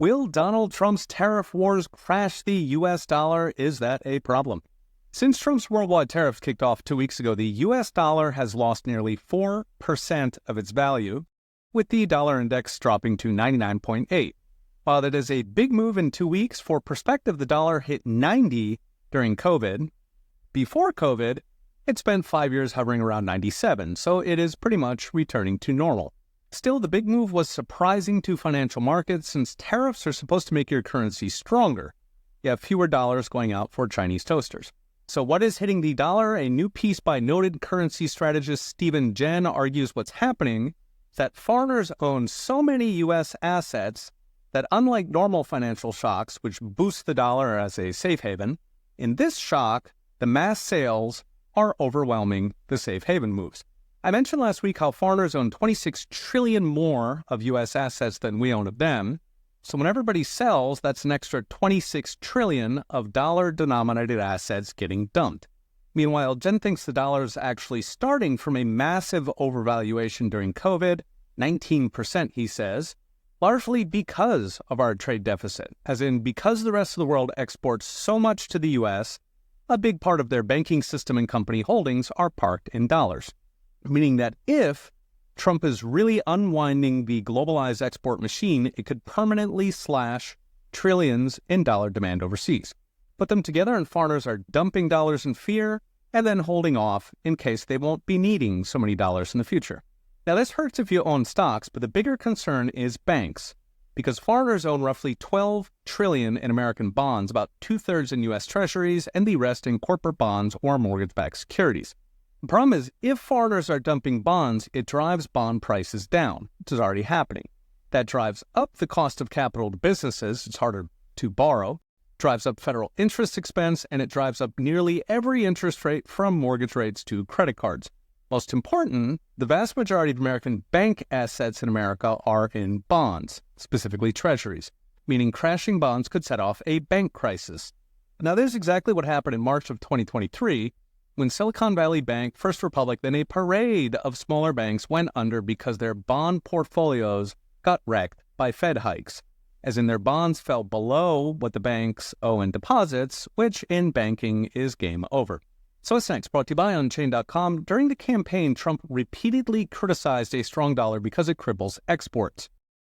Will Donald Trump's tariff wars crash the U.S. dollar? Is that a problem? Since Trump's worldwide tariffs kicked off 2 weeks ago, the U.S. dollar has lost nearly 4% of its value, with the dollar index dropping to 99.8. While that is a big move in 2 weeks, for perspective, the dollar hit 90 during COVID. Before COVID, it spent 5 years hovering around 97, so it is pretty much returning to normal. Still, the big move was surprising to financial markets since tariffs are supposed to make your currency stronger. You have fewer dollars going out for Chinese toasters. So what is hitting the dollar? A new piece by noted currency strategist Stephen Jen argues what's happening is that foreigners own so many U.S. assets that unlike normal financial shocks, which boost the dollar as a safe haven, in this shock, the mass sales are overwhelming the safe haven moves. I mentioned last week how foreigners own 26 trillion more of U.S. assets than we own of them. So when everybody sells, that's an extra 26 trillion of dollar-denominated assets getting dumped. Meanwhile, Jen thinks the dollar is actually starting from a massive overvaluation during COVID, 19%, he says, largely because of our trade deficit, as in because the rest of the world exports so much to the U.S., a big part of their banking system and company holdings are parked in dollars. Meaning that if Trump is really unwinding the globalized export machine, it could permanently slash trillions in dollar demand overseas. Put them together and foreigners are dumping dollars in fear and then holding off in case they won't be needing so many dollars in the future. Now this hurts if you own stocks, but the bigger concern is banks, because foreigners own roughly 12 trillion in American bonds, about 2/3 in U.S. treasuries, and the rest in corporate bonds or mortgage-backed securities. The problem is, if foreigners are dumping bonds, it drives bond prices down, which is already happening. That drives up the cost of capital to businesses, it's harder to borrow, drives up federal interest expense, and it drives up nearly every interest rate from mortgage rates to credit cards. Most important, the vast majority of American bank assets in America are in bonds, specifically treasuries, meaning crashing bonds could set off a bank crisis. Now, this is exactly what happened in March of 2023, when Silicon Valley Bank, First Republic, then a parade of smaller banks went under because their bond portfolios got wrecked by Fed hikes, as in their bonds fell below what the banks owe in deposits, which in banking is game over. So what's next? Brought to you by Unchained.com. During the campaign, Trump repeatedly criticized a strong dollar because it cripples exports.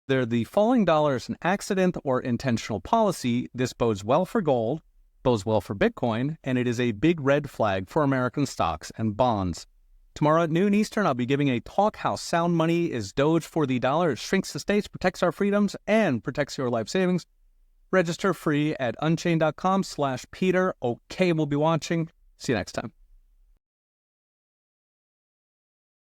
Whether the falling dollar is an accident or intentional policy, this bodes well for gold, bodes well for Bitcoin, and it is a big red flag for American stocks and bonds. Tomorrow at noon Eastern, I'll be giving a talk how sound money is Doge for the dollar. It shrinks the states, protects our freedoms, and protects your life savings. Register free at Unchained.com/Peter. Okay, we'll be watching. See you next time.